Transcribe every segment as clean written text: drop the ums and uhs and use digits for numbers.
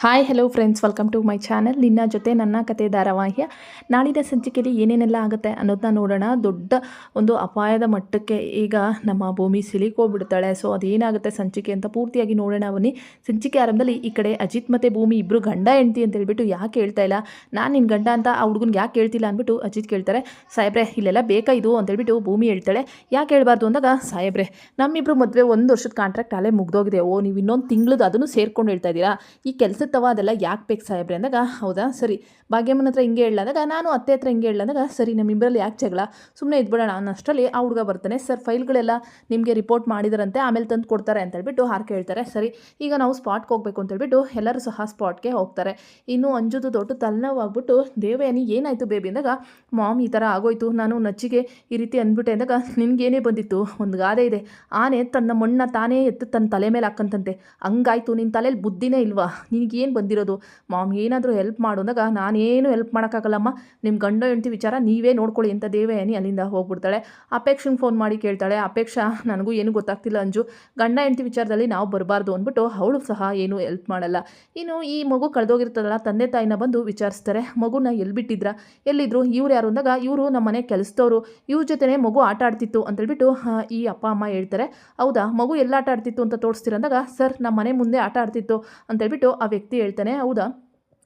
Hi hello friends, welcome to my channel. ನಿನ್ನ ಜೊತೆ ನನ್ನ ಕತೆ ಧಾರಾವಾಹಿಯ ನಾಳಿನ ಸಂಚಿಕೆಯಲ್ಲಿ ಏನೇನೆಲ್ಲ ಆಗುತ್ತೆ ಅನ್ನೋದನ್ನ ನೋಡೋಣ. ದೊಡ್ಡ ಒಂದು ಅಪಾಯದ ಮಟ್ಟಕ್ಕೆ ಈಗ ನಮ್ಮ ಭೂಮಿ ಸಿಲುಕೋಗ್ಬಿಡ್ತಾಳೆ. ಸೊ ಅದೇನಾಗುತ್ತೆ ಸಂಚಿಕೆ ಅಂತ ಪೂರ್ತಿಯಾಗಿ ನೋಡೋಣ ಬನ್ನಿ. ಸಂಚಿಕೆ ಆರಂಭದಲ್ಲಿ ಈ ಕಡೆ ಅಜಿತ್ ಮತ್ತು ಭೂಮಿ ಇಬ್ಬರು ಗಂಡ ಹೆಂಡ್ತಿ ಅಂತ ಹೇಳ್ಬಿಟ್ಟು ಯಾಕೆ ಹೇಳ್ತಾ ಇಲ್ಲ, ನಾನು ನಿನ್ನ ಗಂಡ ಅಂತ ಆ ಹುಡುಗನಿಗೆ ಯಾಕೆ ಹೇಳ್ತಿಲ್ಲ ಅಂದ್ಬಿಟ್ಟು ಅಜಿತ್ ಕೇಳ್ತಾರೆ. ಸಾಹೇಬ್ರೆ ಇಲ್ಲೆಲ್ಲ ಬೇಕಾ ಇದು ಅಂತೇಳ್ಬಿಟ್ಟು ಭೂಮಿ ಹೇಳ್ತಾಳೆ. ಯಾಕೆ ಹೇಳ್ಬಾರ್ದು ಅಂದಾಗ, ಸಾಹೇಬ್ರೆ ನಮ್ಮಿಬ್ರು ಮದುವೆ 1 ವರ್ಷದ ಕಾಂಟ್ರಾಕ್ಟ್ ಅಲ್ಲೇ ಮುಗ್ದೋಗಿದೆ. ಓ ನೀವು ಇನ್ನೊಂದು ತಿಂಗಳದ್ದು ಅದನ್ನು ಸೇರ್ಕೊಂಡು ಹೇಳ್ತಾ ಇದ್ದೀರಾ, ಈ ಕೆಲಸ ಅದೆಲ್ಲ ಯಾಕೆ ಬೇಕು ಸಾಹೇಬ್ರೆ ಅಂದಾಗ, ಹೌದಾ ಸರಿ ಭಾಗ್ಯಮ್ಮನ ಹತ್ರ ಹಿಂಗೆ ಹೇಳಂದಾಗ, ನಾನು ಅತ್ತೆ ಹತ್ರ ಹಿಂಗೆ ಹೇಳಂದಾಗ, ಸರಿ ನಮ್ಮಿಬ್ಬರಲ್ಲಿ ಯಾಕೆ ಜಗಳ, ಸುಮ್ಮನೆ ಇದ್ಬಿಡೋಣ ಅನ್ನಷ್ಟರಲ್ಲಿ ಆ ಹುಡುಗ ಬರ್ತಾನೆ. ಸರ್ ಫೈಲ್ಗಳೆಲ್ಲ ನಿಮಗೆ ರಿಪೋರ್ಟ್ ಮಾಡಿದಾರಂತೆ, ಆಮೇಲೆ ತಂದು ಕೊಡ್ತಾರೆ ಅಂತ ಹೇಳ್ಬಿಟ್ಟು ಹಾರ್ಕೆ ಹೇಳ್ತಾರೆ. ಸರಿ ಈಗ ನಾವು ಸ್ಪಾಟ್ಗೆ ಹೋಗ್ಬೇಕು ಅಂತ ಹೇಳ್ಬಿಟ್ಟು ಎಲ್ಲರೂ ಸಹ ಸ್ಪಾಟ್ಗೆ ಹೋಗ್ತಾರೆ. ಇನ್ನು ಅಂಜುದು ದೊಡ್ಡ ತಲೆನೋವಾಗ್ಬಿಟ್ಟು, ದೇವಯಾನಿ ಏನಾಯಿತು ಬೇಬಿ ಅಂದಾಗ, ಮಾಮ್ ಈ ಥರ ಆಗೋಯ್ತು, ನಾನು ನಚ್ಚಿಗೆ ಈ ರೀತಿ ಅಂದ್ಬಿಟ್ಟೆ ಅಂದಾಗ, ನಿನ್ಗೇನೇ ಬಂದಿತ್ತು, ಒಂದು ಗಾದೆ ಇದೆ, ಆನೆ ತನ್ನ ಮಣ್ಣ ತಾನೇ ಎತ್ತು ತನ್ನ ತಲೆ ಮೇಲೆ ಹಾಕಂತಂತೆ, ಹಂಗಾಯ್ತು ನಿನ್ನ ತಲೆಯಲ್ಲಿ ಬುದ್ಧಿನೇ ಇಲ್ವಾ, ನಿನಗೇನು ಬಂದಿರೋದು, ಮಾಮ್ ಏನಾದರೂ ಹೆಲ್ಪ್ ಮಾಡು ಅಂದಾಗ, ನಾನೇನು ಹೆಲ್ಪ್ ಮಾಡೋಕ್ಕಾಗಲ್ಲಮ್ಮ, ನಿಮ್ಮ ಗಂಡ ಹೆಂಡ್ತಿ ವಿಚಾರ ನೀವೇ ನೋಡ್ಕೊಳ್ಳಿ ಅಂತ ದೇವಯಾನಿ ಅಲ್ಲಿಂದ ಹೋಗ್ಬಿಡ್ತಾಳೆ. ಅಪೇಕ್ಷಂಗೆ ಫೋನ್ ಮಾಡಿ ಕೇಳ್ತಾಳೆ. ಅಪೇಕ್ಷಾ ನನಗೂ ಏನು ಗೊತ್ತಾಗ್ತಿಲ್ಲ ಅಂಜು, ಗಂಡ ಹೆಂಡ್ತಿ ವಿಚಾರದಲ್ಲಿ ನಾವು ಬರಬಾರ್ದು ಅಂದ್ಬಿಟ್ಟು ಅವಳು ಸಹ ಏನು ಹೆಲ್ಪ್ ಮಾಡಲ್ಲ. ಇನ್ನು ಈ ಮಗು ಕಳೆದೋಗಿರ್ತದಲ್ಲ, ತಂದೆ ತಾಯಿನ ಬಂದು ವಿಚಾರಿಸ್ತಾರೆ, ಮಗುನ ಎಲ್ಲಿ ಬಿಟ್ಟಿದ್ರ, ಎಲ್ಲಿದ್ರು, ಇವ್ರು ಯಾರು ಅಂದಾಗ, ಇವರು ನಮ್ಮ ಮನೆ ಕೆಲಸದವರು, ಇವ್ರ ಜೊತೆನೇ ಮಗು ಆಟ ಆಡ್ತಿತ್ತು ಅಂತೇಳ್ಬಿಟ್ಟು ಈ ಅಪ್ಪ ಅಮ್ಮ ಹೇಳ್ತಾರೆ. ಹೌದಾ ಮಗು ಎಲ್ಲ ಆಟ ಆಡ್ತಿತ್ತು ಅಂತ ತೋರಿಸ್ತೀರಂದಾಗ, ಸರ್ ನಮ್ಮ ಮನೆ ಮುಂದೆ ಆಟ ಆಡ್ತಿತ್ತು ಅಂತೇಳ್ಬಿಟ್ಟು ಆ ವ್ಯಕ್ತಿ ಹೇಳ್ತಾನೆ. ಹೌದಾ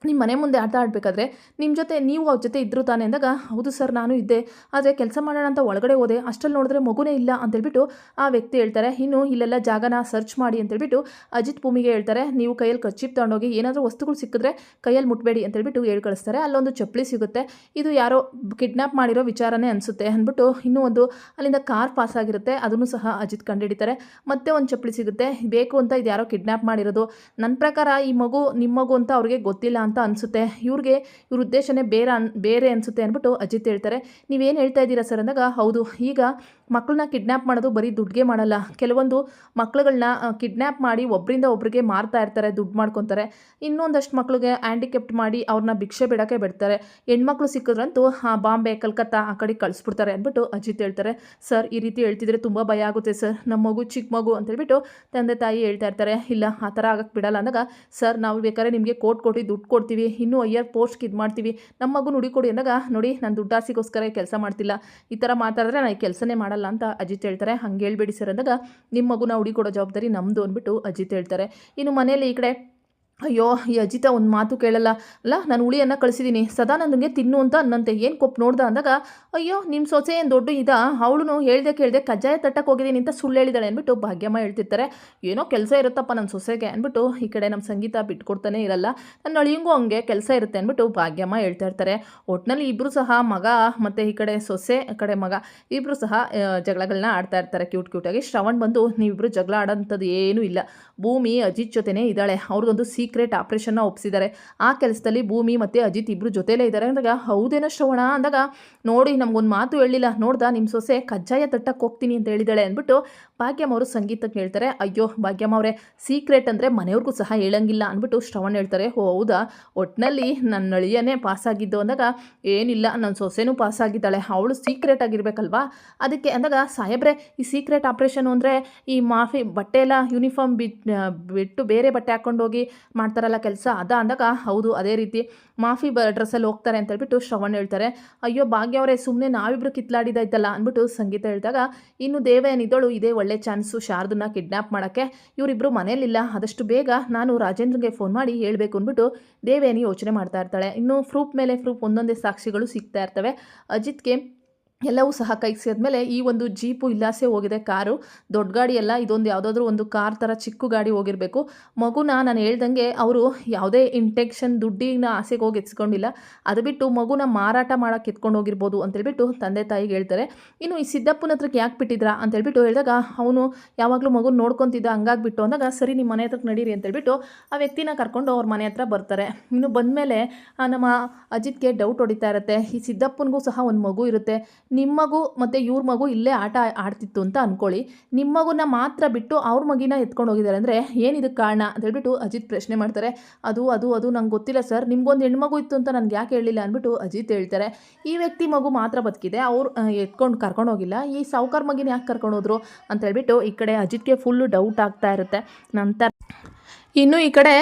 ನಿಮ್ಮ ಮನೆ ಮುಂದೆ ಆಟ ಆಡಬೇಕಾದ್ರೆ ನಿಮ್ಮ ಜೊತೆ ನೀವು ಅವ್ರ ಜೊತೆ ಇದ್ದರು ತಾನೆ ಅಂದಾಗ, ಹೌದು ಸರ್ ನಾನು ಇದ್ದೆ, ಆದರೆ ಕೆಲಸ ಮಾಡೋಣ ಅಂತ ಒಳಗಡೆ ಹೋದೆ, ಅಷ್ಟರಲ್ಲಿ ನೋಡಿದ್ರೆ ಮಗುನೇ ಇಲ್ಲ ಅಂತೇಳ್ಬಿಟ್ಟು ಆ ವ್ಯಕ್ತಿ ಹೇಳ್ತಾರೆ. ಇನ್ನು ಇಲ್ಲೆಲ್ಲ ಜಾಗನ ಸರ್ಚ್ ಮಾಡಿ ಅಂತೇಳ್ಬಿಟ್ಟು ಅಜಿತ್ ಭೂಮಿಗೆ ಹೇಳ್ತಾರೆ, ನೀವು ಕೈಯಲ್ಲಿ ಕಚ್ಚಿಪ್ ತೊಗೊಂಡೋಗಿ ಏನಾದರೂ ವಸ್ತುಗಳು ಸಿಕ್ಕಿದ್ರೆ ಕೈಯಲ್ಲಿ ಮುಟ್ಬೇಡಿ ಅಂತೇಳ್ಬಿಟ್ಟು ಹೇಳಿ ಕಳಿಸ್ತಾರೆ. ಅಲ್ಲೊಂದು ಚಪ್ಪಲಿ ಸಿಗುತ್ತೆ, ಇದು ಯಾರೋ ಕಿಡ್ನಾಪ್ ಮಾಡಿರೋ ವಿಚಾರನೇ ಅನಿಸುತ್ತೆ ಅಂದ್ಬಿಟ್ಟು ಇನ್ನೂ ಒಂದು ಅಲ್ಲಿಂದ ಕಾರ್ ಪಾಸ್ ಆಗಿರುತ್ತೆ, ಅದನ್ನು ಸಹ ಅಜಿತ್ ಕಂಡುಹಿಡಿತಾರೆ. ಮತ್ತೆ ಒಂದು ಚಪ್ಪಲಿ ಸಿಗುತ್ತೆ, ಬೇಕು ಅಂತ ಇದು ಯಾರೋ ಕಿಡ್ನಾಪ್ ಮಾಡಿರೋದು, ನನ್ನ ಪ್ರಕಾರ ಈ ಮಗು ನಿಮ್ಮ ಮಗು ಅಂತ ಅವ್ರಿಗೆ ಗೊತ್ತಿಲ್ಲ ಅಂತ ಅನಿಸುತ್ತೆ, ಇವ್ರ ಉದ್ದೇಶನೇ ಬೇರೆ ಅನಿಸುತ್ತೆ ಅಂದ್ಬಿಟ್ಟು ಅಜಿತ್ ಹೇಳ್ತಾರೆ. ನೀವೇನು ಹೇಳ್ತಾ ಇದ್ದೀರಾ ಸರ್ ಅಂದಾಗ, ಹೌದು ಈಗ ಮಕ್ಕಳನ್ನ ಕಿಡ್ನ್ಯಾಪ್ ಮಾಡೋದು ಬರೀ ದುಡ್ಡಿಗೆ ಮಾಡಲ್ಲ, ಕೆಲವೊಂದು ಮಕ್ಕಳುಗಳನ್ನ ಕಿಡ್ನ್ಯಾಪ್ ಮಾಡಿ ಒಬ್ಬರಿಂದ ಒಬ್ಬರಿಗೆ ಮಾರ್ತಾ ಇರ್ತಾರೆ, ದುಡ್ಡು ಮಾಡ್ಕೊತಾರೆ, ಇನ್ನೊಂದಷ್ಟು ಮಕ್ಕಳಿಗೆ ಹ್ಯಾಂಡಿಕ್ಯಾಪ್ಟ್ ಮಾಡಿ ಅವ್ರನ್ನ ಭಿಕ್ಷೆ ಬಿಡೋಕ್ಕೆ ಬಿಡ್ತಾರೆ, ಹೆಣ್ಮಕ್ಳು ಸಿಕ್ಕಿದ್ರಂತೂ ಬಾಂಬೆ ಕಲ್ಕತ್ತಾ ಆ ಕಡೆ ಕಳಿಸ್ಬಿಡ್ತಾರೆ ಅಂದ್ಬಿಟ್ಟು ಅಜಿತ್ ಹೇಳ್ತಾರೆ. ಸರ್ ಈ ರೀತಿ ಹೇಳ್ತಿದ್ರೆ ತುಂಬ ಭಯ ಆಗುತ್ತೆ ಸರ್, ನಮ್ಮ ಮಗು ಚಿಕ್ಕ ಮಗು ಅಂತೇಳ್ಬಿಟ್ಟು ತಂದೆ ತಾಯಿ ಹೇಳ್ತಾ ಇರ್ತಾರೆ. ಇಲ್ಲ ಆ ಥರ ಆಗಕ್ಕೆ ಬಿಡಲ್ಲ ಅಂದಾಗ, ಸರ್ ನಾವು ಬೇಕಾದ್ರೆ ನಿಮಗೆ ಕೋರ್ಟ್ ಕೊಟ್ಟು ದುಡ್ಡು ಕೊಡ್ತೀವಿ, ಇನ್ನೂ ಹೈಯರ್ ಪೋಸ್ಟ್ಗೆ ಇದು ಮಾಡ್ತೀವಿ, ನಮ್ಮ ಮಗು ನುಡಿ ಕೊಡಿ ಅಂದಾಗ, ನೋಡಿ ನಾನು ದುಡ್ಡಾಸಿಗೋಸ್ಕರ ಕೆಲಸ ಮಾಡ್ತಿಲ್ಲ, ಈ ಥರ ಮಾತಾಡಿದ್ರೆ ನಾನು ಕೆಲಸನೇ ಮಾಡಲ್ಲ ಅಂತ ಅಜಿತ್ ಹೇಳ್ತಾರೆ. ಹಂಗೆ ಹೇಳ್ಬೇಡಿ ಸರ್ ಅಂದಾಗ, ನಿಮ್ಮ ಮಗುನ ಹುಡುಕೊಡೋ ಜವಾಬ್ದಾರಿ ನಮ್ಮದು ಅಂದ್ಬಿಟ್ಟು ಅಜಿತ್ ಹೇಳ್ತಾರೆ. ಇನ್ನು ಮನೇಲಿ ಈ ಕಡೆ, ಅಯ್ಯೋ ಈ ಅಜಿತ ಒಂದು ಮಾತು ಕೇಳಲ್ಲ ಅಲ್ಲ, ನಾನು ಹುಳಿಯನ್ನು ಕಳಿಸಿದ್ದೀನಿ ಸದಾನಂದಂಗೆ ತಿನ್ನು ಅಂತ ಅನ್ನಂತೆ, ಏನು ಕೊಪ್ಪು ನೋಡ್ದ ಅಂದಾಗ, ಅಯ್ಯೋ ನಿಮ್ಮ ಸೊಸೆ ಏನು ದೊಡ್ಡ ಇದ, ಅವಳು ಹೇಳ್ದೆ ಕಜ್ಜಾಯ ತಟ್ಟಕ್ಕೆ ಹೋಗಿದ್ದೀನಿ ಅಂತ ಸುಳ್ಳು ಹೇಳಿದಾಳೆ ಅಂದ್ಬಿಟ್ಟು ಭಾಗ್ಯಮ್ಮ ಹೇಳ್ತಿರ್ತಾರೆ. ಏನೋ ಕೆಲಸ ಇರುತ್ತಪ್ಪ ನನ್ನ ಸೊಸೆಗೆ ಅಂದ್ಬಿಟ್ಟು ಈ ಕಡೆ ನಮ್ಮ ಸಂಗೀತ ಬಿಟ್ಕೊಡ್ತಾನೆ ಇರಲ್ಲ, ನನ್ನ ಅಳಿಯಂಗೂ ಹಂಗೆ ಕೆಲಸ ಇರುತ್ತೆ ಅಂದ್ಬಿಟ್ಟು ಭಾಗ್ಯಮ್ಮ ಹೇಳ್ತಾ ಇರ್ತಾರೆ. ಒಟ್ಟಿನಲ್ಲಿ ಇಬ್ಬರು ಸಹ ಮಗ ಮತ್ತು ಈ ಕಡೆ ಸೊಸೆ ಆ ಕಡೆ ಮಗ ಇಬ್ಬರು ಸಹ ಜಗಳಗಳನ್ನ ಆಡ್ತಾ ಇರ್ತಾರೆ ಕ್ಯೂಟಾಗಿ. ಶ್ರವಣ್ ಬಂದು, ನೀವಿಬ್ಬರು ಜಗಳ ಆಡೋಂಥದ್ದು ಏನೂ ಇಲ್ಲ, ಭೂಮಿ ಅಜಿತ್ ಜೊತೆನೇ ಇದ್ದಾಳೆ, ಅವ್ರಿಗೊಂದು ಸೀಕ್ರೆಟ್ ಆಪ್ರೇಷನ್ನ ಒಪ್ಪಿಸಿದ್ದಾರೆ, ಆ ಕೆಲಸದಲ್ಲಿ ಭೂಮಿ ಮತ್ತು ಅಜಿತ್ ಇಬ್ಬರು ಜೊತೆಲೇ ಇದ್ದಾರೆ ಅಂದಾಗ, ಹೌದೇನೋ ಶ್ರವಣ ಅಂದಾಗ, ನೋಡಿ ನಮಗೊಂದು ಮಾತು ಹೇಳಿಲ್ಲ, ನೋಡ್ದ ನಿಮ್ಮ ಸೊಸೆ ಕಜ್ಜಾಯ ತಟ್ಟಕ್ಕೆ ಹೋಗ್ತೀನಿ ಅಂತ ಹೇಳಿದಾಳೆ ಅಂದ್ಬಿಟ್ಟು ಭಾಗ್ಯಮ್ಮ ಅವರು ಸಂಗೀತಕ್ಕೆ ಹೇಳ್ತಾರೆ. ಅಯ್ಯೋ ಭಾಗ್ಯಮ್ಮ ಅವರೇ, ಸೀಕ್ರೆಟ್ ಅಂದರೆ ಮನೆಯವ್ರಿಗೂ ಸಹ ಹೇಳಂಗಿಲ್ಲ ಅಂದ್ಬಿಟ್ಟು ಶ್ರವಣ್ ಹೇಳ್ತಾರೆ. ಹೌದಾ ಒಟ್ಟಿನಲ್ಲಿ ನನ್ನ ಅಳಿಯನೇ ಪಾಸಾಗಿದ್ದು ಅಂದಾಗ, ಏನಿಲ್ಲ ನನ್ನ ಸೊಸೆನೂ ಪಾಸಾಗಿದ್ದಾಳೆ, ಅವಳು ಸೀಕ್ರೆಟ್ ಆಗಿರ್ಬೇಕಲ್ವಾ ಅದಕ್ಕೆ ಅಂದಾಗ, ಸಾಹೇಬ್ರೆ ಈ ಸೀಕ್ರೆಟ್ ಆಪ್ರೇಷನು ಅಂದರೆ ಈ ಮಾಫಿ ಬಟ್ಟೆ ಎಲ್ಲ ಯೂನಿಫಾರ್ಮ್ ಬಿಟ್ಟು ಬೇರೆ ಬಟ್ಟೆ ಹಾಕ್ಕೊಂಡೋಗಿ ಮಾಡ್ತಾರಲ್ಲ ಕೆಲಸ ಅದ ಅಂದಾಗ, ಹೌದು ಅದೇ ರೀತಿ ಮಾಫಿ ಡ್ರೆಸ್ಸಲ್ಲಿ ಹೋಗ್ತಾರೆ ಅಂತ ಹೇಳ್ಬಿಟ್ಟು ಶ್ರವಣ್ ಹೇಳ್ತಾರೆ. ಅಯ್ಯೋ ಭಾಗ್ಯ ಅವರೇ ಸುಮ್ಮನೆ ನಾವಿಬ್ರು ಕಿತ್ಲಾಡಿದಾಯ್ತಲ್ಲ ಅಂದ್ಬಿಟ್ಟು ಸಂಗೀತ ಹೇಳಿದಾಗ, ಇನ್ನು ದೇವಯಾನಿದಳು ಇದೇ ಒಳ್ಳೆ ಚಾನ್ಸು ಶಾರದನ್ನ ಕಿಡ್ನ್ಯಾಪ್ ಮಾಡೋಕ್ಕೆ, ಇವರಿಬ್ಬರು ಮನೇಲಿಲ್ಲ, ಆದಷ್ಟು ಬೇಗ ನಾನು ರಾಜೇಂದ್ರಗೆ ಫೋನ್ ಮಾಡಿ ಹೇಳಬೇಕು ಅಂದ್ಬಿಟ್ಟು ದೇವಯಾನಿ ಯೋಚನೆ ಮಾಡ್ತಾ ಇರ್ತಾಳೆ. ಇನ್ನು ಪ್ರೂಫ್ ಮೇಲೆ ಪ್ರೂಫ್ ಒಂದೊಂದೇ ಸಾಕ್ಷಿಗಳು ಸಿಗ್ತಾ ಇರ್ತವೆ. ಅಜಿತ್ಗೆ ಎಲ್ಲವೂ ಸಹ ಕೈಗೆ ಸೇರಿದ್ಮೇಲೆ ಈ ಒಂದು ಜೀಪು ಇಲ್ಲಾಸೆ ಹೋಗಿದೆ, ಕಾರು ದೊಡ್ಡ ಗಾಡಿ ಎಲ್ಲ, ಇದೊಂದು ಯಾವುದಾದ್ರೂ ಒಂದು ಕಾರ್ ಥರ ಚಿಕ್ಕ ಗಾಡಿ ಹೋಗಿರಬೇಕು. ಮಗುನ ನಾನು ಹೇಳ್ದಂಗೆ ಅವರು ಯಾವುದೇ ಇಂಟೆನ್ಷನ್ ದುಡ್ಡಿನ ಆಸೆಗೆ ಹೋಗಿ ಎತ್ಸ್ಕೊಂಡಿಲ್ಲ, ಅದು ಬಿಟ್ಟು ಮಗುನ ಮಾರಾಟ ಮಾಡೋಕ್ಕೆ ಎತ್ಕೊಂಡು ಹೋಗಿರ್ಬೋದು ಅಂತೇಳ್ಬಿಟ್ಟು ತಂದೆ ತಾಯಿಗೆ ಹೇಳ್ತಾರೆ. ಇನ್ನು ಈ ಸಿದ್ದಪ್ಪನ ಹತ್ರಕ್ಕೆ ಯಾಕೆ ಬಿಟ್ಟಿದ್ರಾ ಅಂತೇಳ್ಬಿಟ್ಟು ಹೇಳಿದಾಗ, ಅವನು ಯಾವಾಗಲೂ ಮಗುನ ನೋಡ್ಕೊತಿದ್ದ ಹಂಗಾಗ್ಬಿಟ್ಟು ಅಂದಾಗ, ಸರಿ ನಿಮ್ಮ ಮನೆ ಹತ್ರಕ್ಕೆ ನಡೀರಿ ಅಂತೇಳ್ಬಿಟ್ಟು ಆ ವ್ಯಕ್ತಿನ ಕರ್ಕೊಂಡು ಅವ್ರ ಮನೆ ಹತ್ರ ಬರ್ತಾರೆ. ಇನ್ನು ಬಂದಮೇಲೆ ನಮ್ಮ ಅಜಿತ್ಗೆ ಡೌಟ್ ಹೊಡಿತಾ ಇರುತ್ತೆ, ಈ ಸಿದ್ದಪ್ಪನಿಗೂ ಸಹ ಒಂದು ಮಗು ಇರುತ್ತೆ, ನಿಮ್ಮ ಮಗು ಮತ್ತು ಇವ್ರ ಮಗು ಇಲ್ಲೇ ಆಟ ಆಡ್ತಿತ್ತು ಅಂತ ಅಂದ್ಕೊಳ್ಳಿ, ನಿಮ್ಮ ಮಗುನ ಮಾತ್ರ ಬಿಟ್ಟು ಅವ್ರ ಮಗಿನ ಎತ್ಕೊಂಡು ಹೋಗಿದ್ದಾರೆ ಅಂದರೆ ಏನಿದಕ್ಕೆ ಕಾರಣ ಅಂತ ಹೇಳ್ಬಿಟ್ಟು ಅಜಿತ್ ಪ್ರಶ್ನೆ ಮಾಡ್ತಾರೆ. ಅದು ನಂಗೆ ಗೊತ್ತಿಲ್ಲ ಸರ್, ನಿಮ್ಗೊಂದು ಹೆಣ್ಮಗು ಇತ್ತು ಅಂತ ನನಗೆ ಯಾಕೆ ಹೇಳಿಲ್ಲ ಅಂದ್ಬಿಟ್ಟು ಅಜಿತ್ ಹೇಳ್ತಾರೆ. ಈ ವ್ಯಕ್ತಿ ಮಗು ಮಾತ್ರ ಬದುಕಿದೆ, ಅವ್ರು ಕರ್ಕೊಂಡು ಹೋಗಿಲ್ಲ, ಈ ಸಾವುಕಾರ ಮಗಿನ ಯಾಕೆ ಕರ್ಕೊಂಡು ಹೋದ್ರು ಅಂತ ಹೇಳ್ಬಿಟ್ಟು ಈ ಕಡೆ ಅಜಿತ್ಗೆ ಫುಲ್ಲು ಡೌಟ್ ಆಗ್ತಾ ಇರುತ್ತೆ. ನಂತರ ಇನ್ನು ಈ ಕಡೆ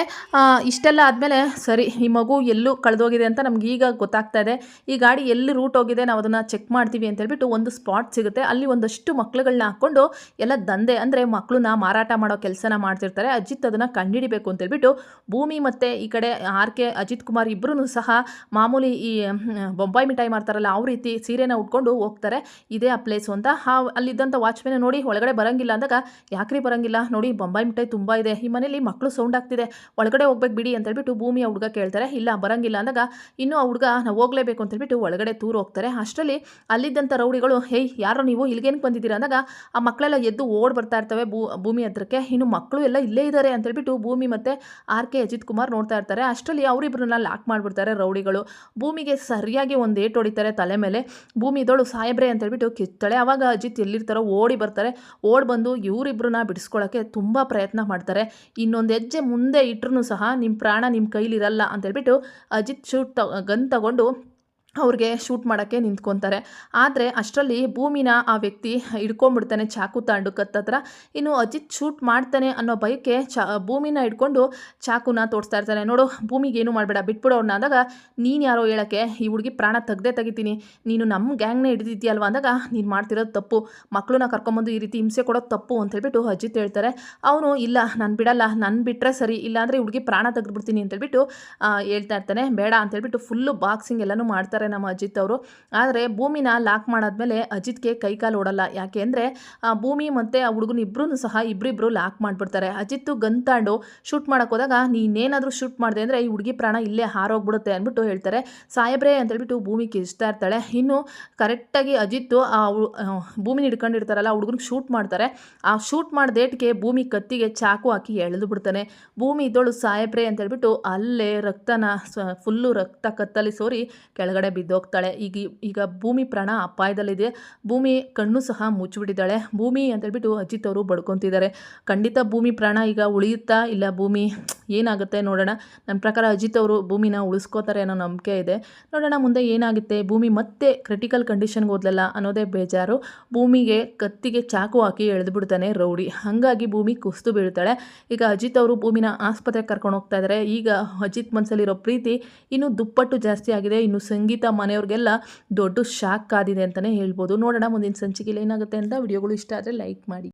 ಇಷ್ಟೆಲ್ಲ ಆದಮೇಲೆ ಸರಿ ಈ ಮಗು ಎಲ್ಲೂ ಕಳೆದೋಗಿದೆ ಅಂತ ನಮ್ಗೆ ಈಗ ಗೊತ್ತಾಗ್ತಾ ಇದೆ. ಈ ಗಾಡಿ ಎಲ್ಲಿ ರೂಟ್ ಹೋಗಿದೆ ನಾವು ಅದನ್ನು ಚೆಕ್ ಮಾಡ್ತೀವಿ ಅಂತ ಹೇಳ್ಬಿಟ್ಟು ಒಂದು ಸ್ಪಾಟ್ ಸಿಗುತ್ತೆ. ಅಲ್ಲಿ ಒಂದಷ್ಟು ಮಕ್ಳುಗಳನ್ನ ಹಾಕ್ಕೊಂಡು ಎಲ್ಲ ದಂಧೆ ಅಂದರೆ ಮಕ್ಕಳನ್ನ ಮಾರಾಟ ಮಾಡೋ ಕೆಲಸನ ಮಾಡ್ತಿರ್ತಾರೆ. ಅಜಿತ್ ಅದನ್ನು ಕಂಡುಹಿಡಿಬೇಕು ಅಂತ ಹೇಳ್ಬಿಟ್ಟು ಭೂಮಿ ಮತ್ತು ಈ ಕಡೆ ಆರ್.ಕೆ. ಅಜಿತ್ ಕುಮಾರ್ ಇಬ್ಬರೂ ಸಹ ಮಾಮೂಲಿ ಈ ಬೊಂಬಾಯಿ ಮಿಠಾಯಿ ಮಾಡ್ತಾರಲ್ಲ ಅವ್ರ ರೀತಿ ಸೀರೆನ ಉಟ್ಕೊಂಡು ಹೋಗ್ತಾರೆ. ಇದೇ ಆ ಪ್ಲೇಸು ಅಂತ ಅಲ್ಲಿದ್ದಂಥ ವಾಚ್ಮೆನ್ ನೋಡಿ ಒಳಗಡೆ ಬರೋಂಗಿಲ್ಲ ಅಂದಾಗ, ಯಾಕ್ರಿ ಬರೋಂಗಿಲ್ಲ, ನೋಡಿ ಬೊಂಬಾಯಿ ಮಿಠಾಯಿ ತುಂಬ ಇದೆ, ಈ ಮನೇಲಿ ಮಕ್ಕಳು ಸೌಂಡ್ ಆಗ್ತಿದೆ, ಒಳಗಡೆ ಹೋಗ್ಬೇಕು ಬಿಡಿ ಅಂತ ಹೇಳ್ಬಿಟ್ಟು ಭೂಮಿ ಆ ಹುಡುಗ ಕೇಳ್ತಾರೆ. ಇಲ್ಲ ಬರಂಗಿಲ್ಲ ಅಂದಾಗ ಇನ್ನೂ ಆ ಹುಡುಗ ನಾವು ಹೋಗಲೇಬೇಕು ಅಂತ ಹೇಳ್ಬಿಟ್ಟು ಒಳಗಡೆ ತೂರು ಹೋಗ್ತಾರೆ. ಅಷ್ಟರಲ್ಲಿ ಅಲ್ಲಿದ್ದಂಥ ರೌಡಿಗಳು, ಹೇಯ್ ಯಾರೋ ನೀವು ಇಲ್ಲಿಗೇನಕ್ಕೆ ಬಂದಿದ್ದೀರಾ ಅಂದಾಗ ಆ ಮಕ್ಕಳೆಲ್ಲ ಎದ್ದು ಓಡ್ ಬರ್ತಾ ಇರ್ತವೆ ಭೂಮಿ ಹತ್ರಕ್ಕೆ. ಇನ್ನು ಮಕ್ಕಳು ಎಲ್ಲ ಇಲ್ಲೇ ಇದ್ದಾರೆ ಅಂತ ಹೇಳ್ಬಿಟ್ಟು ಭೂಮಿ ಮತ್ತು ಆರ್.ಕೆ. ಅಜಿತ್ ಕುಮಾರ್ ನೋಡ್ತಾ ಇರ್ತಾರೆ. ಅಷ್ಟರಲ್ಲಿ ಅವರಿಬ್ಬರನ್ನ ಲಾಕ್ ಮಾಡಿಬಿಡ್ತಾರೆ ರೌಡಿಗಳು. ಭೂಮಿಗೆ ಸರಿಯಾಗಿ ಒಂದು ಏಟು ಹೊಡಿತಾರೆ ತಲೆ ಮೇಲೆ. ಭೂಮಿ ಇದೋಳು ಸಾಯಬ್ರೆ ಅಂತ ಹೇಳ್ಬಿಟ್ಟು ಕಿತ್ತಾಳೆ. ಆವಾಗ ಅಜಿತ್ ಎಲ್ಲಿರ್ತಾರೋ ಓಡಿ ಬರ್ತಾರೆ. ಓಡ್ ಬಂದು ಇವರಿಬ್ಬರನ್ನ ಬಿಡಿಸ್ಕೊಳ್ಳೋಕ್ಕೆ ತುಂಬ ಪ್ರಯತ್ನ ಮಾಡ್ತಾರೆ. ಇನ್ನೊಂದು ಹೆಜ್ಜೆ ಮುಂದೆ ಇಟ್ಟರೂ ಸಹ ನಿಮ್ಮ ಪ್ರಾಣ ನಿಮ್ಮ ಕೈಲಿರಲ್ಲ ಅಂತ ಹೇಳ್ಬಿಟ್ಟು ಅಜಿತ್ ಗನ್ ತಗೊಂಡು ಅವ್ರಿಗೆ ಶೂಟ್ ಮಾಡೋಕ್ಕೆ ನಿಂತ್ಕೊತಾರೆ. ಆದರೆ ಅಷ್ಟರಲ್ಲಿ ಭೂಮಿನ ಆ ವ್ಯಕ್ತಿ ಹಿಡ್ಕೊಂಡ್ಬಿಡ್ತಾನೆ ಚಾಕು ತಾಂಡು ಕತ್ತತ್ರ. ಇನ್ನು ಅಜಿತ್ ಶೂಟ್ ಮಾಡ್ತಾನೆ ಅನ್ನೋ ಭಯಕ್ಕೆ ಭೂಮಿನ ಹಿಡ್ಕೊಂಡು ಚಾಕುನ ತೋರಿಸ್ತಾ ಇರ್ತಾನೆ. ನೋಡು ಭೂಮಿಗೆ ಏನು ಮಾಡಬೇಡ, ಬಿಟ್ಬಿಡು ಅವ್ರನ್ನ ಅಂದಾಗ, ನೀನು ಯಾರೋ ಹೇಳೋಕ್ಕೆ, ಈ ಹುಡುಗಿ ಪ್ರಾಣ ತೆಗಿತೀನಿ, ನೀನು ನಮ್ಮ ಗ್ಯಾಂಗ್ನೇ ಹಿಡಿದಿದ್ಯಲ್ವ ಅಂದಾಗ, ನೀನು ಮಾಡ್ತಿರೋದು ತಪ್ಪು, ಮಕ್ಕಳನ್ನ ಕರ್ಕೊಂಬಂದು ಈ ರೀತಿ ಹಿಂಸೆ ಕೊಡೋದು ತಪ್ಪು ಅಂತ ಹೇಳ್ಬಿಟ್ಟು ಅಜಿತ್ ಹೇಳ್ತಾರೆ. ಅವನು ಇಲ್ಲ ನಾನು ಬಿಡಲ್ಲ, ನನ್ನ ಬಿಟ್ಟರೆ ಸರಿ, ಇಲ್ಲಾಂದರೆ ಈ ಹುಡುಗಿ ಪ್ರಾಣ ತೆಗೆದ್ಬಿಡ್ತೀನಿ ಅಂತ ಹೇಳ್ಬಿಟ್ಟು ಹೇಳ್ತಾ ಇರ್ತಾನೆ. ಬೇಡ ಅಂತ ಹೇಳ್ಬಿಟ್ಟು ಫುಲ್ಲು ಬಾಕ್ಸಿಂಗ್ ಎಲ್ಲನೂ ಮಾಡ್ತಾರೆ ನಮ್ಮ ಅಜಿತ್ ಅವರು. ಆದರೆ ಭೂಮಿನ ಲಾಕ್ ಮಾಡಾದ್ಮೇಲೆ ಅಜಿತ್ಗೆ ಕೈಕಾಲು ಓಡಲ್ಲ. ಯಾಕೆ ಅಂದರೆ ಭೂಮಿ ಮತ್ತು ಆ ಹುಡುಗನ ಇಬ್ಬರಿಬ್ರು ಲಾಕ್ ಮಾಡಿಬಿಡ್ತಾರೆ. ಅಜಿತ್ ಗನ್ ತಾಂಡು ಶೂಟ್ ಮಾಡೋಕೆ ಹೋದಾಗ, ನೀನೇನಾದರೂ ಶೂಟ್ ಮಾಡಿದೆ ಅಂದರೆ ಈ ಹುಡುಗಿ ಪ್ರಾಣ ಇಲ್ಲೇ ಹಾರೋಗ್ಬಿಡುತ್ತೆ ಅಂದ್ಬಿಟ್ಟು ಹೇಳ್ತಾರೆ. ಸಾಯಬ್ರೆ ಅಂತ ಹೇಳ್ಬಿಟ್ಟು ಭೂಮಿ ಕಿಚ್ತಾ ಇರ್ತಾಳೆ. ಇನ್ನು ಕರೆಕ್ಟಾಗಿ ಅಜಿತ್ ಭೂಮಿನ ಹಿಡ್ಕೊಂಡಿರ್ತಾರಲ್ಲ ಆ ಹುಡುಗನಿಗೆ ಶೂಟ್ ಮಾಡ್ತಾರೆ. ಆ ಶೂಟ್ ಮಾಡಿದೇಟ್ಗೆ ಭೂಮಿ ಕತ್ತಿಗೆ ಚಾಕು ಹಾಕಿ ಎಳೆದು ಬಿಡ್ತಾನೆ. ಭೂಮಿ ಇದ್ದೋಳು ಸಾಯಬ್ರೆ ಅಂತ ಹೇಳ್ಬಿಟ್ಟು ಅಲ್ಲೇ ರಕ್ತನ ಫುಲ್ಲು ರಕ್ತ ಕತ್ತಲ್ಲಿ ಸೋರಿ ಕೆಳಗಡೆ ಬಿದ್ದೋಗ್ತಾಳೆ. ಈಗ ಭೂಮಿ ಪ್ರಾಣ ಅಪಾಯದಲ್ಲಿದೆ. ಭೂಮಿ ಕಣ್ಣು ಸಹ ಮುಚ್ಚಿಬಿಟ್ಟಿದ್ದಾಳೆ. ಭೂಮಿ ಅಂತ ಹೇಳ್ಬಿಟ್ಟು ಅಜಿತ್ ಅವರು ಬಡ್ಕೊತಿದ್ದಾರೆ. ಖಂಡಿತ ಭೂಮಿ ಪ್ರಾಣ ಈಗ ಉಳಿಯುತ್ತಾ ಇಲ್ಲ ಭೂಮಿ ಏನಾಗುತ್ತೆ ನೋಡೋಣ. ನನ್ನ ಪ್ರಕಾರ ಅಜಿತ್ ಅವರು ಭೂಮಿನ ಉಳಿಸ್ಕೋತಾರೆ ಅನ್ನೋ ನಂಬಿಕೆ ಇದೆ. ನೋಡೋಣ ಮುಂದೆ ಏನಾಗುತ್ತೆ. ಭೂಮಿ ಮತ್ತೆ ಕ್ರಿಟಿಕಲ್ ಕಂಡೀಷನ್ಗೆ ಹೋದ್ಲಲ್ಲ ಅನ್ನೋದೇ ಬೇಜಾರು. ಭೂಮಿಗೆ ಕತ್ತಿಗೆ ಚಾಕು ಹಾಕಿ ಎಳೆದು ಬಿಡ್ತಾನೆ ರೌಡಿ. ಹಾಗಾಗಿ ಭೂಮಿ ಕುಸಿದು ಬೀಳ್ತಾಳೆ. ಈಗ ಅಜಿತ್ ಅವರು ಭೂಮಿನ ಆಸ್ಪತ್ರೆಗೆ ಕರ್ಕೊಂಡು ಹೋಗ್ತಾ ಇದ್ದಾರೆ. ಈಗ ಅಜಿತ್ ಮನಸ್ಸಲ್ಲಿರೋ ಪ್ರೀತಿ ಇನ್ನೂ ದುಪ್ಪಟ್ಟು ಜಾಸ್ತಿ ಆಗಿದೆ. ಇನ್ನು ಸಂಗೀತ ಮನೆಯವ್ರಿಗೆಲ್ಲ ದೊಡ್ಡ ಶಾಕ್ ಕಾದಿದೆ ಅಂತಲೇ ಹೇಳ್ಬೋದು. ನೋಡೋಣ ಮುಂದಿನ ಸಂಚಿಕೆಯಲ್ಲಿ ಏನಾಗುತ್ತೆ ಅಂತ. ವಿಡಿಯೋಗಳು ಇಷ್ಟ ಆದರೆ ಲೈಕ್ ಮಾಡಿ.